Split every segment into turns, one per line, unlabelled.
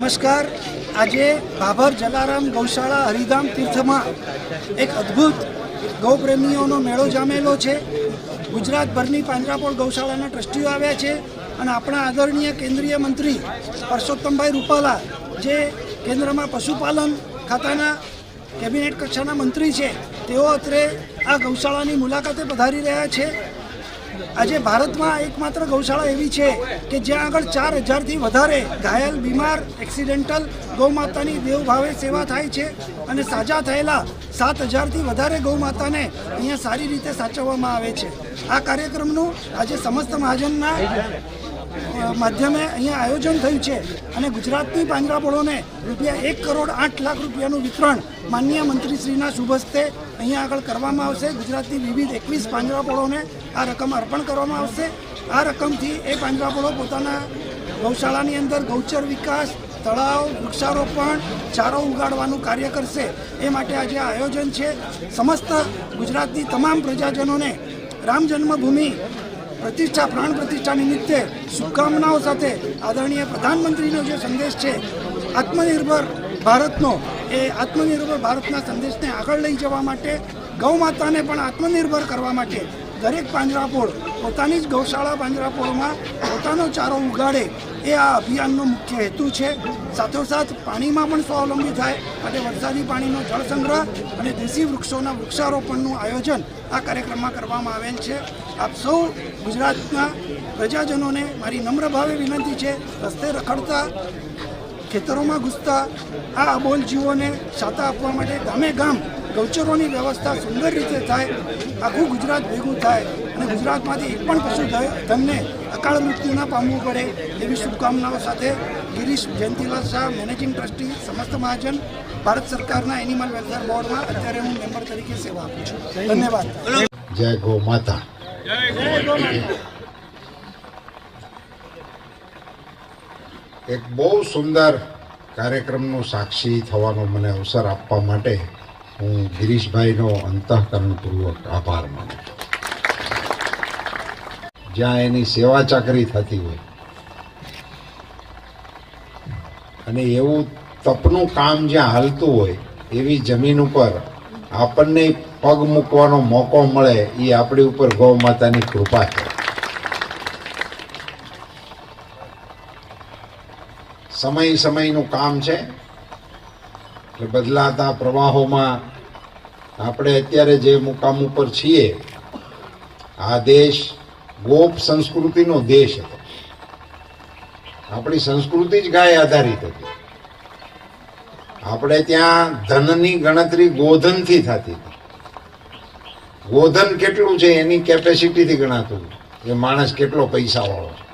નમસ્કાર। આજે ભાભર જલારામ ગૌશાળા હરિધામ તીર્થમાં એક અદ્ભુત ગૌપ્રેમીઓનો મેળો જામેલો છે। ગુજરાતભરની પાંજરાપોળ ગૌશાળાના ટ્રસ્ટીઓ આવ્યા છે અને આપણા આદરણીય કેન્દ્રીય મંત્રી પરસોત્તમભાઈ રૂપાલા, જે કેન્દ્રમાં પશુપાલન ખાતાના કેબિનેટ કક્ષાના મંત્રી છે, તેઓ અત્રે આ ગૌશાળાની મુલાકાતે પધારી રહ્યા છે। આજે ભારતમાં એકમાત્ર ગૌશાળા એવી છે કે જ્યાં આગળ 4000થી વધારે ઘાયલ, બીમાર, એક્સિડેન્ટલ ગૌમાતાની દેવભાવે સેવા થાય છે અને સાજા થયેલા 7000થી વધારે ગૌમાતાને અહીંયા સારી રીતે સાચવવામાં આવે છે। આ કાર્યક્રમનું આજે સમસ્ત મહાજનના માધ્યમે અહીંયા આયોજન થયું છે અને ગુજરાતની પાંજરાપોળોને ₹1 કરોડ 8 લાખ રૂપિયાનું વિતરણ માનનીય મંત્રીશ્રીના શુભ હસ્તે અહીંયા આગળ કરવામાં આવશે। ગુજરાતની વિવિધ 21 પાંજરાપોળોને આ રકમ અર્પણ કરવામાં આવશે। આ રકમથી એ પાંજરાપોળો પોતાના ગૌશાળાની અંદર ગૌચર વિકાસ, તળાવ, વૃક્ષારોપણ, ચારો ઉગાડવાનું કાર્ય કરશે। એ માટે આજે આયોજન છે। સમસ્ત ગુજરાતની તમામ પ્રજાજનોને રામ જન્મભૂમિ પ્રતિષ્ઠા, પ્રાણ પ્રતિષ્ઠા નિમિત્તે શુભકામનાઓ સાથે આદરણીય પ્રધાનમંત્રીનો જે સંદેશ છે આત્મનિર્ભર ભારતનો, એ આત્મનિર્ભર ભારતના સંદેશને આગળ લઈ જવા માટે, ગૌ માતાને પણ આત્મનિર્ભર કરવા માટે દરેક પાંજરાપોળ પોતાની જ ગૌશાળા પાંજરાપોળમાં પોતાનો ચારો ઉગાડે, એ આ અભિયાનનો મુખ્ય હેતુ છે। સાથોસાથ પાણીમાં પણ સ્વાવલંબી થાય માટે વરસાદી પાણીનો જળ સંગ્રહ અને દેશી વૃક્ષોના વૃક્ષારોપણનું આયોજન આ કાર્યક્રમમાં કરવામાં આવેલ છે। આપ સૌ ગુજરાતના પ્રજાજનોને મારી નમ્ર ભાવે વિનંતી છે, રસ્તે રખડતા, ખેતરોમાં ઘૂસતા આ અબોલ જીવોને છાતા આપવા માટે ગામે ગામ ગૌચરોની વ્યવસ્થા સુંદર રીતે થાય, આખું ગુજરાત ભેગું થાય અને ગુજરાતમાંથી એક પણ પશુ ધનને અકાળ મૃત્યુ ન પામવું પડે, એવી શુભકામનાઓ સાથે ગિરીશ જયંતિલાલ શાહ, મેનેજિંગ ટ્રસ્ટી, સમસ્ત મહાજન, ભારત સરકારના એનિમલ વેલફેર બોર્ડમાં અત્યારે હું મેમ્બર તરીકે સેવા આપું છું। ધન્યવાદ।
જય ગૌ માતા। એક બહુ સુંદર કાર્યક્રમનો સાક્ષી થવાનો મને અવસર આપવા માટે હું ગિરીશભાઈનો અંતઃકરણપૂર્વક આભાર માનું છું। જ્યાં એની સેવા ચાકરી થતી હોય અને એવું તપનું કામ જ્યાં હાલતું હોય, એવી જમીન ઉપર આપણને પગ મૂકવાનો મોકો મળે, એ આપણી ઉપર ગૌ માતાની કૃપા છે। સમયનું કામ છે એટલે બદલાતા પ્રવાહોમાં આપણે અત્યારે જે મુકામ ઉપર છીએ, આ દેશ ગોપ સંસ્કૃતિનો દેશ હતો। આપણી સંસ્કૃતિ જ ગાય આધારિત હતી। આપણે ત્યાં ધનની ગણતરી ગોધનથી થતી હતી। ગોધન કેટલું છે એની કેપેસિટીથી ગણાતું, એ માણસ કેટલો પૈસાવાળો છે।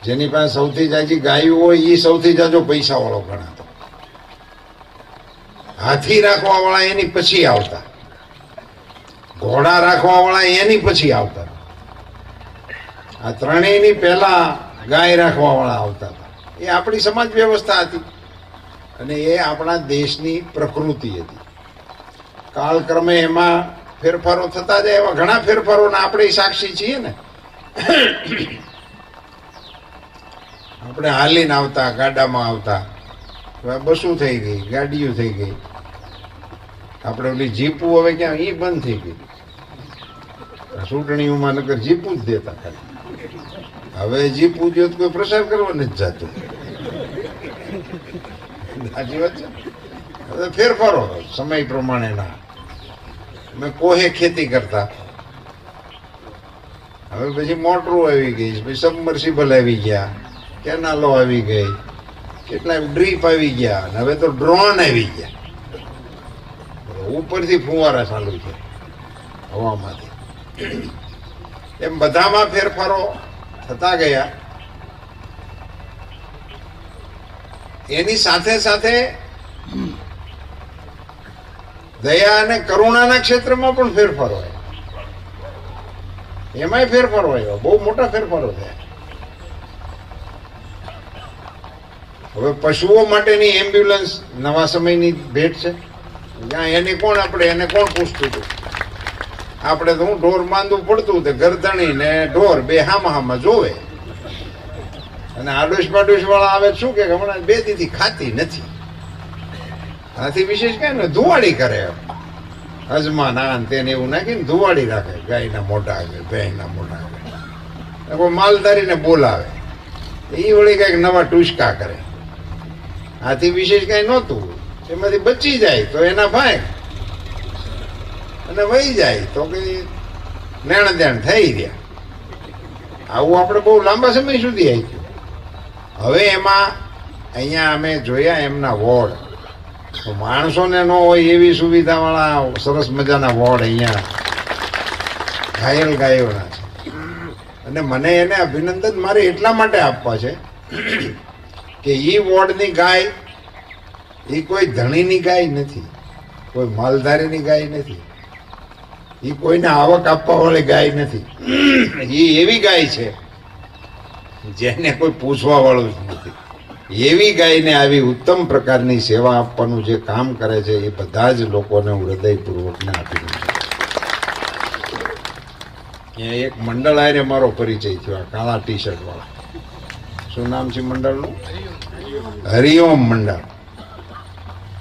જેની પાસે સૌથી જાજી ગાયું હોય એ સૌથી જાજો પૈસાવાળો ગણાતો। હાથી રાખવાવાળા એની પછી આવતા, ઘોડા રાખવાવાળા એની પછી આવતા, આ ત્રણેયની પહેલા ગાય રાખવાવાળા આવતા હતા। એ આપણી સમાજ વ્યવસ્થા હતી અને એ આપણા દેશની પ્રકૃતિ હતી। કાળક્રમે એમાં ફેરફારો થતા જાય, એવા ઘણા ફેરફારોના આપણે સાક્ષી છીએ ને। આપણે હાલીને આવતા, ગાડામાં આવતા, બસો થઈ ગઈ, ગાડીઓ થઈ ગઈ। આપણે ઓલી જીપું હવે ક્યાં, એ બંધ થઈ ગઈ। ચૂંટણીઓમાં નગર જીપું જ દેતા ખાલી। હવે જીપું જો કોઈ પ્રસાર કરવા નથી જતું। સાચી વાત છે। હવે ફેરફારો સમય પ્રમાણેના। અમે કોહે ખેતી કરતા, હવે પછી મોટરો આવી ગઈ, પછી સબમર્સિબલ આવી ગયા, કેનાલો આવી ગઈ, કેટલાય ડ્રીપ આવી ગયા, હવે તો ડ્રોન આવી ગયા। ઉપરથી ફુવારા ચાલુ છે હવામાંથી। એમ બધામાં ફેરફારો થતા ગયા। એની સાથે સાથે દયા અને કરુણાના ક્ષેત્રમાં પણ ફેરફારો આવ્યા। એમાંય ફેરફારો આવ્યા, બહુ મોટા ફેરફારો થયા। હવે પશુઓ માટેની એમ્બ્યુલન્સ નવા સમયની ભેટ છે। જ્યાં એને કોણ પૂછતું હતું? આપણે તો હું ઢોર માંદું પડતું, તે ગરદણી ને ઢોર બે હામાં જોવે। અને આડોશ પાડોશ વાળા આવે શું કે હમણાં 2 દીથી ખાતી નથી. આથી વિશેષ કઈ ને ધુવાડી કરે, અજમા નાન તેને એવું નાખીને ધુવાડી રાખે ગાયના મોઢા આગળ, ભેંસના મોઢા આગળ. કોઈ માલધારીને બોલાવે, એ વળી કઈક નવા ટુસકા કરે. આથી વિશેષ કઈ નહોતું. એમાંથી બચી જાય તો એના ભાઈ, અને વહી જાય તો કઈ લેણ દેણ થઈ ગયા. આવું આપણે બહુ લાંબા સમય સુધી આવી ગયું. હવે એમાં અહીંયા અમે જોયા એમના વોર્ડ, તો માણસોને ન હોય એવી સુવિધા વાળા સરસ મજાના વોર્ડ અહીંયા ઘાયલ ગાયોના છે. અને મને એને અભિનંદન મારે એટલા માટે આપવા છે કે એ વોર્ડની ગાય એ કોઈ ધણીની ગાય નથી, કોઈ માલધારીની ગાય નથી, એ કોઈને આવક આપવા વાળી ગાય નથી. એ એવી ગાય છે જેને કોઈ પૂછવા વાળું જ નથી. એવી ગાયને આવી ઉત્તમ પ્રકારની સેવા આપવાનું જે કામ કરે છે એ બધા જ લોકોને હું હૃદયપૂર્વકને આપી દઉં છું. એક મંડળ આરે મારો પરિચય થયો, આ કાળા ટી શર્ટ વાળા. શું નામ છે મંડળનું? હરિઓમ મંડળ.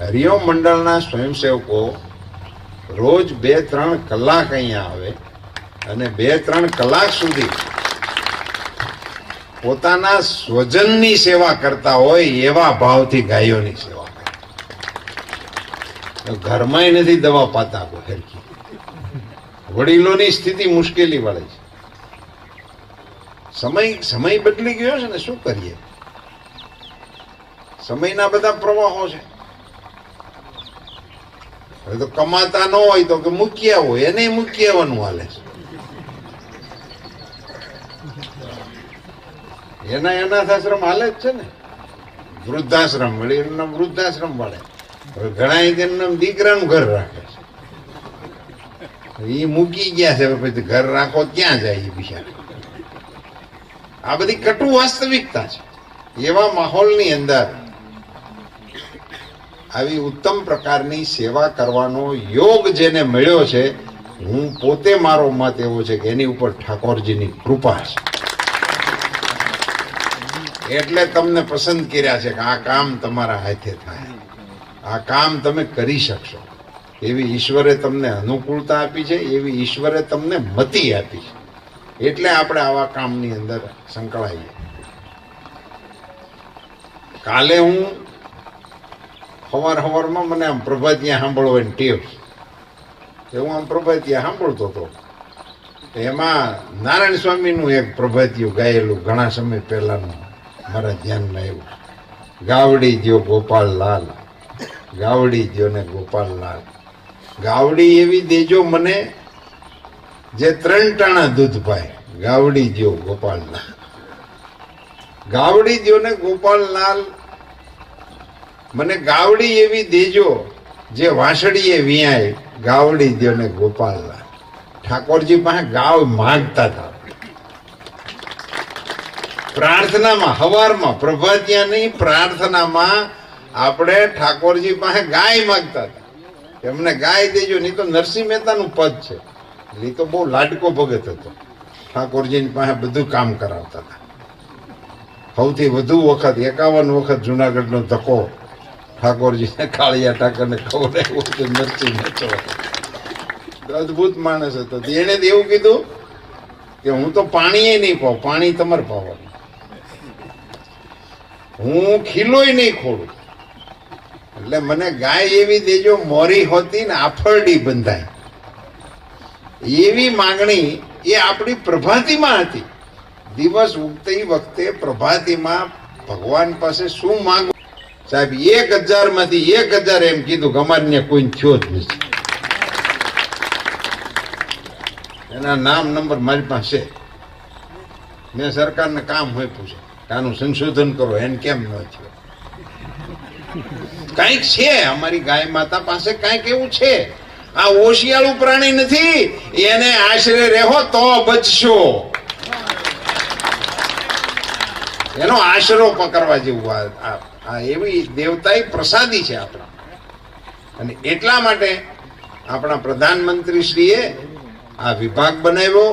હરિઓમ મંડળના સ્વયંસેવકો રોજ 2-3 કલાક અહીંયા આવે અને 2-3 કલાક સુધી પોતાના સ્વજનની સેવા કરતા હોય એવા ભાવથી ગાયોની સેવા કરે. ઘરમાંય નથી દવા પાતા કોઈ. વડીલોની સ્થિતિ મુશ્કેલી વાળી છે. સમય બદલી ગયો છે ને, શું કરીએ? સમયના બધા પ્રવાહો છે. હવે તો કમાતા ન હોય તો કે મૂક્યા હોય એને મૂક્યાવાનું હાલે છે. એના અનાથાશ્રમ હાલે જ છે ને, વૃદ્ધાશ્રમ વળી એમના વૃદ્ધાશ્રમ વાળે. હવે ઘણા એમના દીકરાનું ઘર રાખે છે, એ મૂકી ગયા છે. પછી ઘર રાખો ક્યાં જાય એ બિચારા? આ બધી કટુ વાસ્તવિકતા છે. એવા માહોલની અંદર આવી ઉત્તમ પ્રકારની સેવા કરવાનો યોગ જેને મળ્યો છે, હું પોતે, મારો મત એવો છે કે એની ઉપર ઠાકોરજીની કૃપા છે. એટલે તમને પસંદ કર્યા છે કે આ કામ તમારા હાથે થાય, આ કામ તમે કરી શકશો. એવી ઈશ્વરે તમને અનુકૂળતા આપી છે, એવી ઈશ્વરે તમને મતિ આપી છે. એટલે આપણે આવા કામની અંદર સંકળાઈએ. કાલે હું સવારમાં મને આમ પ્રભાતિયા સાંભળવાની ટેવ છે. હું આમ પ્રભાતિયા સાંભળતો હતો. એમાં નારાયણ સ્વામીનું એક પ્રભાતિયું ગાયેલું ઘણા સમય પહેલાનું મારા ધ્યાનમાં આવ્યું. ગાવડી દ્યો ગોપાલલાલ, ગાવડી દ્યો ને ગોપાલલાલ. ગાવડી એવી દેજો મને જે 3 ટાણા દૂધ પાય, ગાવડી દ્યો ગોપાલલાલ. ગાવડી દ્યો ને ગોપાલલાલ. મને ગાવડી એવી દેજો જે વાંસળીએ વિયાય, ગાવડી દ્યો ને ગોપાલલાલ. ઠાકોરજી પાસે ગાવ માંગતા હતા પ્રાર્થનામાં. હવારમાં પ્રભાતિયા નહીં, પ્રાર્થનામાં આપણે ઠાકોરજી પાસે ગાય માંગતા હતા. એમને ગાય દેજો. નહીં તો નરસિંહ મહેતાનું પદ છે, એ તો બહુ લાડકો ભગત હતો. ઠાકોરજીની પાસે બધું કામ કરાવતા હતા. સૌથી વધુ વખત 51 વખત જુનાગઢનો ધક્કો ઠાકોરજીને કાળિયા ઠાકરને ખવડાવ્યો હતો નરસિંહ મહેતા. અદભુત માણસ હતો. એને એવું કીધું કે હું તો પાણીએ નહીં પાઉં, પાણી તમારે પાવાનું. હું ખીલોય નહીં ખોડું. એટલે મને ગાય એવી દેજો મોરી હોતી ને આફરડી બંધાય. એવી માંગણી એ આપણી પ્રભાતિમાં હતી. દિવસ ઉગતી વખતે પ્રભાતિમાં ભગવાન પાસે શું માંગવું? સાહેબ 1000 માંથી 1000 એમ કીધું કે અમારને કોઈ થયો જ નથી. એના નામ નંબર મારી પાસે. મેં સરકારને કામ હોય પૂછે, આનું સંશોધન કરો, એને કેમ ન થયો? કઈક છે અમારી ગાય માતા પાસે, કઈક એવું છે. આ ઓશિયાળું પ્રાણી નથી, એને આશરે રહેવો તો બચશો. એનો આશરો પકડવા જેવું આ એવી દેવતાઈ પ્રસાદી છે આપણા. અને એટલા માટે આપણા પ્રધાનમંત્રી શ્રીએ આ વિભાગ બનાવ્યો.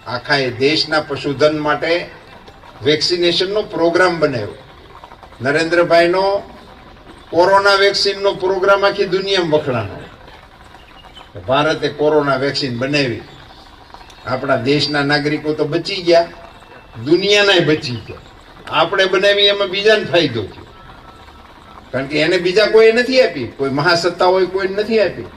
આખા એ દેશના પશુધન માટે વેક્સિનેશનનો પ્રોગ્રામ બનાવ્યો. નરેન્દ્રભાઈનો કોરોના વેક્સિનનો પ્રોગ્રામ આખી દુનિયામાં વખણાનો. ભારતે કોરોના વેક્સિન બનાવી, આપણા દેશના નાગરિકો તો બચી ગયા, દુનિયાના બચી ગયા. આપણે બનાવી એમાં બીજાને ફાયદો થયો, કારણ કે એને બીજા કોઈ નથી આપી, કોઈ મહાસત્તા હોય કોઈ નથી આપી.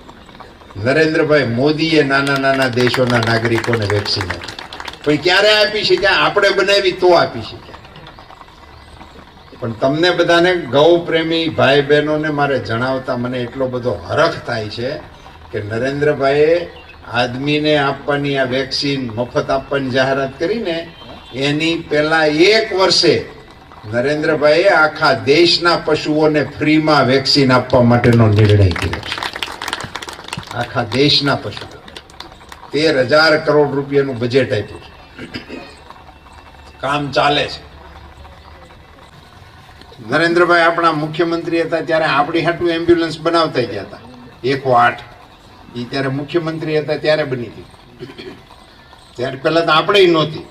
નરેન્દ્રભાઈ મોદીએ નાના નાના દેશોના નાગરિકોને વેક્સિન આપી. પણ ક્યારે આપી શક્યા? આપણે બનાવી તો આપી શક્યા. પણ તમને બધાને ગૌ પ્રેમી ભાઈ બહેનોને મારે જણાવતા મને એટલો બધો હરખ થાય છે કે નરેન્દ્રભાઈએ આદમીને આપવાની આ વેક્સિન મફત આપવાની જાહેરાત કરીને એની પહેલા 1 વર્ષે નરેન્દ્રભાઈએ આખા દેશના પશુઓને ફ્રીમાં વેક્સિન આપવા માટેનો નિર્ણય કર્યો છે. આખા દેશના પશુઓ 13,000 કરોડ રૂપિયાનું બજેટ આપ્યું છે. કામ ચાલે છે. નરેન્દ્રભાઈ આપણા મુખ્યમંત્રી હતા ત્યારે આપણી હાટું એમ્બ્યુલન્સ બનાવતા ગયા હતા 108. એ ત્યારે મુખ્યમંત્રી હતા ત્યારે બની હતી. ત્યારે પહેલા તો આપણે નહોતી.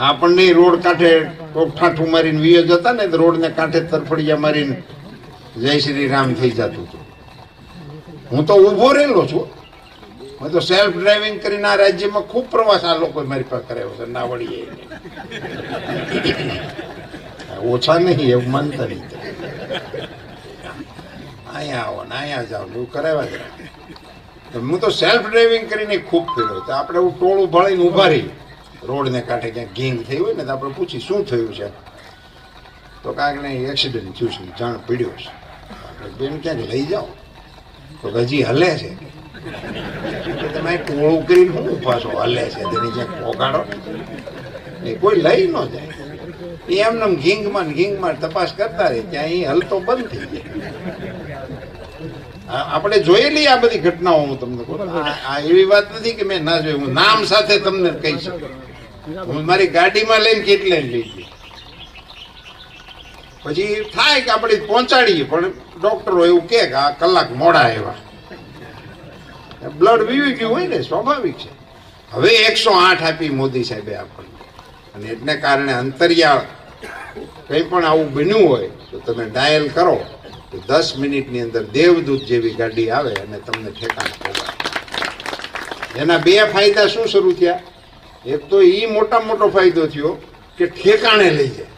આપણને રોડ કાંઠે ઠાઠું મારીને વિયો જતા ને, રોડને કાંઠે તરફડિયા મારીને જય શ્રી રામ થઈ જતું હતું. હું તો ઊભો રહેલો છું. હું તો સેલ્ફ ડ્રાઇવિંગ કરીને આ રાજ્યમાં ખૂબ પ્રવાસ આ લોકો મારી પાસે કરાવ્યો છે. ના વળીએ ઓછા નહીં એવું માનતા નહીં. અહીંયા આવો ને અહીંયા જાઓ એવું કરાવ્યા જ. હું તો સેલ્ફ ડ્રાઇવિંગ કરીને ખૂબ ફેર્યો. તો આપણે ટોળું ભાળીને ઊભા રહીએ રોડને કાંઠે, ક્યાંક ગેંગ થઈ હોય ને તો આપણે પૂછી શું થયું છે, તો કાંઈક નહીં એક્સિડન્ટ થયું છે, જાણ પીડ્યો છે. આપણે બેન ક્યાંક લઈ જાઓ, તો હજી હલે છે. તમે ટોળું કરીને શું ઊભા છો? હલે છે તેની ક્યાંક પોગાડો. એ કોઈ લઈ ન જાય. એ એમને ઘીંગમાં તપાસ કરતા રહે ત્યાં એ હલતો બંધ થઈ જાય. આપણે જોયેલી આ બધી ઘટનાઓ હું તમને કહું. આ એવી વાત નથી કે મેં ના જોઈ. હું નામ સાથે તમને કહી શકું. હું મારી ગાડીમાં લઈને કેટલે લઈ ગઈ. પછી થાય કે આપણે પહોંચાડીએ, પણ ડોક્ટરો એવું કે આ કલાક મોડા આવ્યા. બ્લડ વીવી ગયું હોય ને, સ્વાભાવિક છે. હવે 108 આપી મોદી સાહેબે આપણને. અને એટલે કારણે અંતરિયાળ કંઈ પણ આવું બન્યું હોય તો તમે ડાયલ કરો તો 10 મિનિટની અંદર દેવદૂત જેવી ગાડી આવે અને તમને ઠેકાણે પહોંચાડે. એના 2 ફાયદા શું શરૂ થયા? એક તો એ મોટો ફાયદો થયો કે ઠેકાણે લઈ જાય.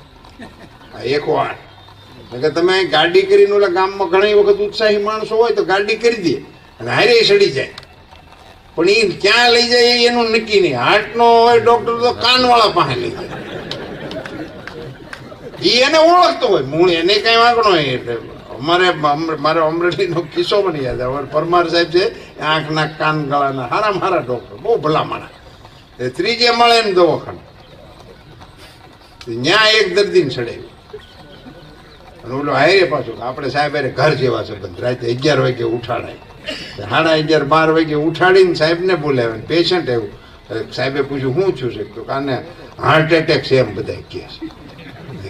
આ 108 કે તમે ગાડી કરીને ઓલા ગામમાં ઘણી વખત ઉત્સાહી માણસો હોય તો ગાડી કરી દે અને હારે સડી જાય. પણ એ ક્યાં લઈ જાય એનું નક્કી નહીં. હાર્ટનો હોય ડોક્ટર તો કાનવાળા પાસે લઈ જાય. એ એને ઓળખતો હોય, મૂળ એને કઈ વાંકણો હોય. એટલે મારો અમરેલીનો કિસ્સો બની યાદ આવે. પરમાર સાહેબ છે, આંખના કાન ગળાના હારા ડોક્ટર, બહુ ભલા માણસ. 3 માળે એમ દવાખાનું. ત્યાં એક દર્દીને ચડાવ્યું અને ઓલો હારે પાછું આપણે સાહેબ ઘર જેવા સંબંધ. રાતે 11 વાગે ઉઠાડાય, 11:30 12 વાગે ઉઠાડીને સાહેબને બોલાવે. પેશન્ટ એવું, સાહેબે પૂછ્યું શું થયું છે? તો કાને હાર્ટ એટેક છે એમ બધા કહે છે.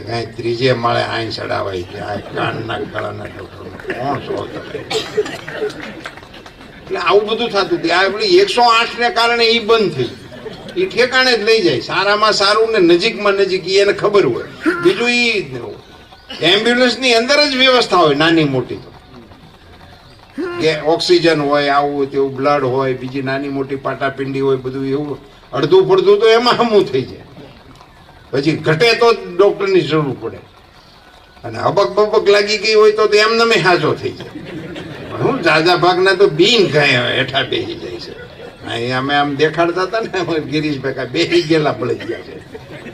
કાંઈ 3 માળે આઈ ચડાવાય ત્યાં કાનના ગળાના ડોક્ટર કોણ છો તમે? એટલે આવું બધું થતું હતું. આ પેલી 108 ને કારણે એ બંધ થઈ. એ ઠેકાણે જ લઈ જાય. સારામાં સારું ને નજીકમાં નજીક એને ખબર હોય. બીજું એ એમ્બ્યુલન્સની અંદર જ વ્યવસ્થા હોય નાની મોટી. તો કે ઓક્સિજન હોય, આવું હોય તેવું, બ્લડ હોય, બીજી નાની મોટી પાટાપિંડી હોય, બધું એવું અડધું પડધું તો એમાં હમું થઈ જાય. પછી ઘટે તો ડોક્ટરની જરૂર પડે. અને હબક લાગી ગઈ હોય તો એમને હાજો થઈ જાય. હું જાજા ભાગના તો બીન ગયા હેઠા બેસી જાય છે. અહીંયા અમે આમ દેખાડતા હતા ને ગિરીશભાઈ, બેસી ગયેલા પડી ગયા છે.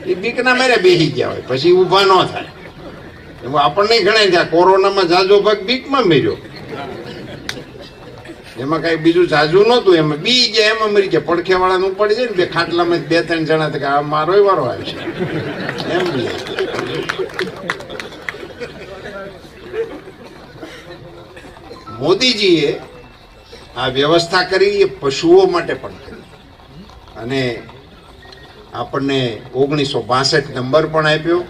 એ બીકના મેરે બેસી ગયા હોય, પછી ઊભા ન થાય. એવું આપણને ગણાય ત્યાં કોરોનામાં જાજો ભાગ બીકમાં મેર્યો. એમાં કઈ બીજું જાજુ નહોતું. એમાં બી ગયા, એમાં મરી ગયા. પડખે વાળાનું પડી જાય ને ખાટલામાં 2-3 જણા કે મારો વારો આવે છે એમ. મોદીજીએ આ વ્યવસ્થા કરી એ પશુઓ માટે પણ કરી. અને આપણને 1962 નંબર પણ આપ્યો.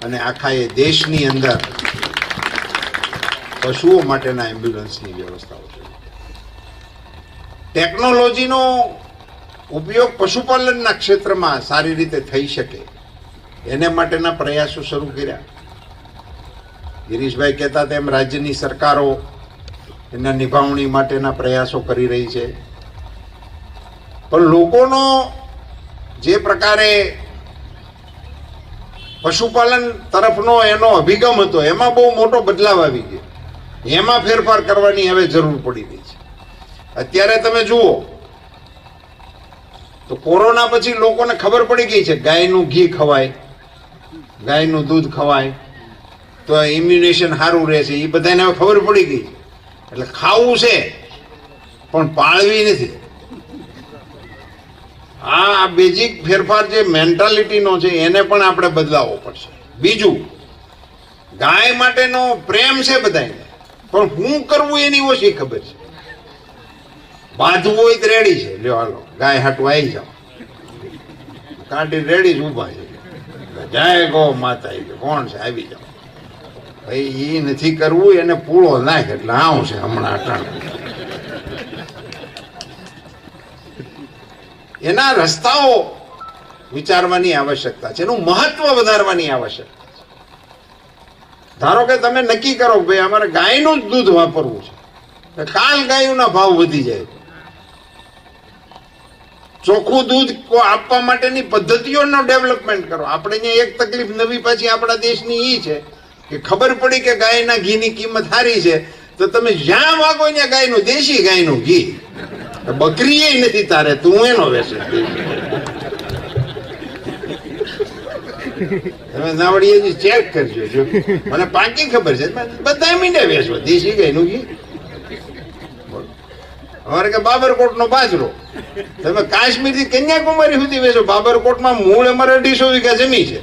અને આખા એ દેશની અંદર પશુઓ માટેના એમ્બ્યુલન્સની વ્યવસ્થાઓ છે. ટેકનોલોજીનો ઉપયોગ પશુપાલનના ક્ષેત્રમાં સારી રીતે થઈ શકે એને માટેના પ્રયાસો શરૂ કર્યા. ગિરીશભાઈ કહેતા તેમ રાજ્યની સરકારો એના નિભાવણી માટેના પ્રયાસો કરી રહી છે, પણ લોકોનો જે પ્રકારે પશુપાલન તરફનો એનો અભિગમ હતો એમાં બહુ મોટો બદલાવ આવી ગયો. એમાં ફેરફાર કરવાની હવે જરૂર પડી રહી છે. અત્યારે તમે જુઓ તો કોરોના પછી લોકોને ખબર પડી ગઈ છે ગાયનું ઘી ખવાય, ગાયનું દૂધ ખવાય તો ઇમ્યુનેશન સારું રહે છે. એ બધાને હવે ખબર પડી ગઈ છે. એટલે ખાવું છે પણ પાળવી નથી. આ બેઝિક ફેરફાર જે મેન્ટાલિટીનો છે એને પણ આપણે બદલાવવો પડશે. બીજું, ગાય માટેનો પ્રેમ છે બધાને, પણ શું કરવું એની ઓછી ખબર છે. બાંધવું હોય તો રેડી છે, લ્યો હાલો ગાય હાટું આવી જાઓ, કાંટી રેડી જ ઊભા છે, જય ગો માતા, કોણ છે આવી જાઓ. ભાઈ એ નથી કરવું, એને પૂળો નાખ એટલે આવું છે હમણાં અટાણ. એના રસ્તાઓ વિચારવાની આવશ્યકતા છે, એનું મહત્વ વધારવાની આવશ્યકતા છે. ધારો કે તમે નક્કી કરો ભાઈ અમારે ગાયનું જ દૂધ વાપરવું છે, કાલ ગાયોના ભાવ વધી જાય, ચોખ્ખું દૂધ આપવા માટેની પદ્ધતિઓનો ડેવલપમેન્ટ કરો. આપણે અહીંયા એક તકલીફ નવી પાછી આપણા દેશની એ છે કે ખબર પડી કે ગાયના ઘીની કિંમત સારી છે તો તમે જ્યાં વાગો ત્યાં ગાયનું, દેશી ગાયનું ઘી, બકરી નથી તારે, તું એનો વેચે. તમે નાવડીએ ચેક કરજો, જો મને પાકી ખબર છે બધા મીંડે વેચવા દેશી ગાયનું ઘી. અમારે કે બાબરકોટ નો બાજરો તમે કાશ્મીર થી કન્યાકુમારી સુધી વેચો. બાબરકોટમાં મૂળ અમારે 250 વીઘા જમી છે,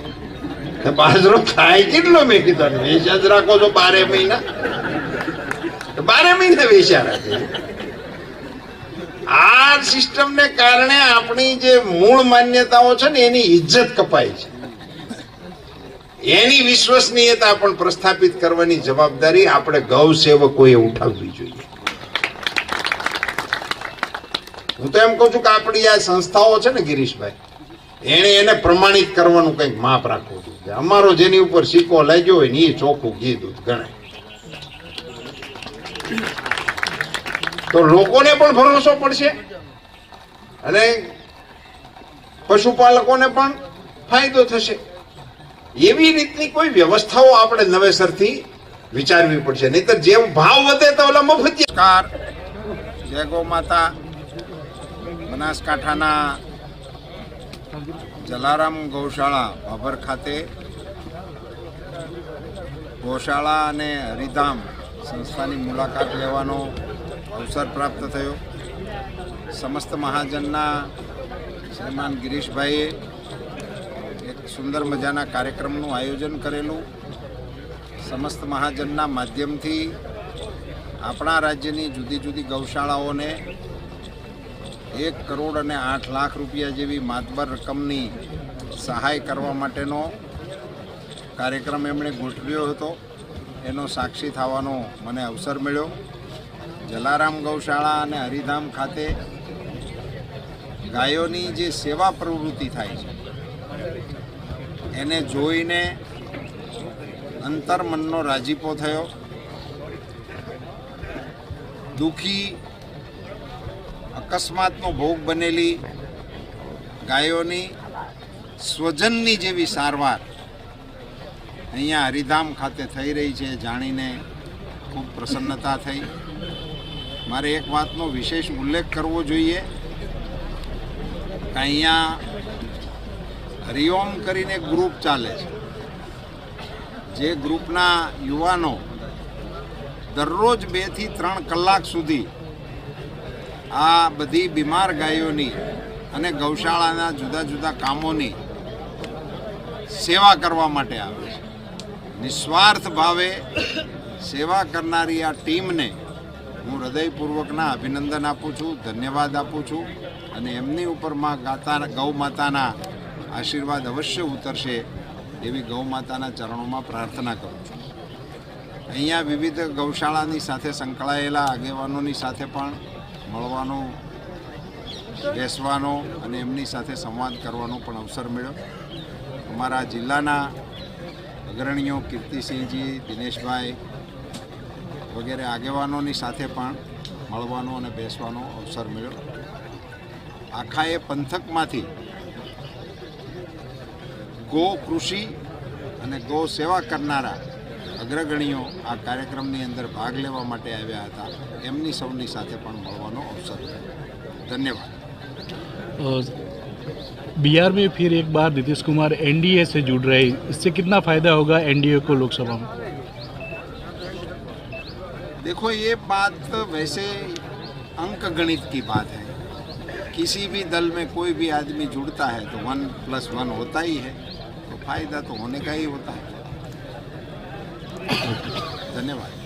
બાજરો ખાય કેટલો? મેં કીધું વેચ્યા જ રાખો છો 12 મહિના, 12 મહિના વેચ્યા રાખે. આ સિસ્ટમને કારણે આપણી જે મૂળ માન્યતાઓ છે ને એની ઇજ્જત કપાય છે. એની વિશ્વસનીયતા પણ પ્રસ્થાપિત કરવાની જવાબદારી આપણે ગૌ સેવકોએ ઉઠાવવી જોઈએ. હું તો એમ કહું છું કે આપણી આ સંસ્થાઓ છે ને ગિરીશભાઈ, એને પ્રમાણિત કરવાનું કંઈક માપ રાખવું જોઈએ. અમારો જેની ઉપર સિક્કો લાગ્યો હોય ને એ ચોખ્ખું ઘી દૂધ ગણાય, તો લોકોને પણ ભરોસો પડશે અને પશુપાલકોને પણ ફાયદો થશે. એવી રીતની કોઈ વ્યવસ્થાઓ આપણે નવેસરથી વિચારવી પડશે, નહીતર જેમ ભાવ વધે તો ઓલા મફતિયા. જય ગો માતા. બનાસકાંઠાના જલારામ ગૌશાળા ભાભર ખાતે ગૌશાળા અને હરિધામ સંસ્થાની મુલાકાત લેવાનો અવસર પ્રાપ્ત થયો. સમસ્ત મહાજનના શ્રીમાન ગિરીશભાઈએ એક સુંદર મજાના કાર્યક્રમનું આયોજન કરેલું. સમસ્ત મહાજનના માધ્યમથી આપણા રાજ્યની જુદી જુદી ગૌશાળાઓને 1 કરોડ અને 8 લાખ રૂપિયા જેવી માતબર રકમની સહાય કરવા માટેનો કાર્યક્રમ એમણે ગોઠવ્યો હતો. એનો સાક્ષી થવાનો મને અવસર મળ્યો. જલારામ ગૌશાળા અને હરિધામ ખાતે ગાયોની જે સેવા પ્રવૃત્તિ થાય છે એને જોઈને અંતરમનનો રાજીપો થયો. દુઃખી, અકસ્માતનો ભોગ બનેલી ગાયોની સ્વજનની જેવી સારવાર અહીંયા હરિધામ ખાતે થઈ રહી છે જાણીને ખૂબ પ્રસન્નતા થઈ. મારે એક વાતનો વિશેષ ઉલ્લેખ કરવો જોઈએ કે અહીંયા હરિઓમ કરીને ગ્રુપ ચાલે છે, જે ગ્રુપના યુવાનો દરરોજ 2 થી 3 કલાક સુધી આ બધી બીમાર ગાયોની અને ગૌશાળાના જુદા જુદા કામોની સેવા કરવા માટે આવે છે. નિસ્વાર્થ ભાવે સેવા કરનારી આ ટીમને હું હૃદયપૂર્વકના અભિનંદન આપું છું, ધન્યવાદ આપું છું અને એમની ઉપર ગૌ માતાના આશીર્વાદ અવશ્ય ઉતરશે એવી ગૌ માતાના ચરણોમાં પ્રાર્થના કરું છું. અહીંયા વિવિધ ગૌશાળાની સાથે સંકળાયેલા આગેવાનોની સાથે પણ મળવાનો, બેસવાનો અને એમની સાથે સંવાદ કરવાનો પણ અવસર મળ્યો.
અમારા જિલ્લાના અગ્રણીઓ કીર્તિસિંહજી, દિનેશભાઈ વગેરે આગેવાનોની સાથે પણ મળવાનો અને બેસવાનો અવસર મળ્યો. આખા એ પંથકમાંથી ગો કૃષિ અને ગો સેવા કરનારા અગ્રગણીઓ આ કાર્યક્રમની અંદર ભાગ લેવા માટે આવ્યા હતા. એમની સૌની સાથે પણ મળવાનો અવસર મળ્યો. ધન્યવાદ.
बिहार में फिर एक बार नीतीश कुमार एनडीए से जुड़ रहे हैं, इससे कितना फ़ायदा होगा एनडीए को लोकसभा में?
देखो, ये बात वैसे अंक गणित की बात है. किसी भी दल में कोई भी आदमी जुड़ता है तो 1+1 होता ही है, तो फायदा तो होने का ही होता है. धन्यवाद.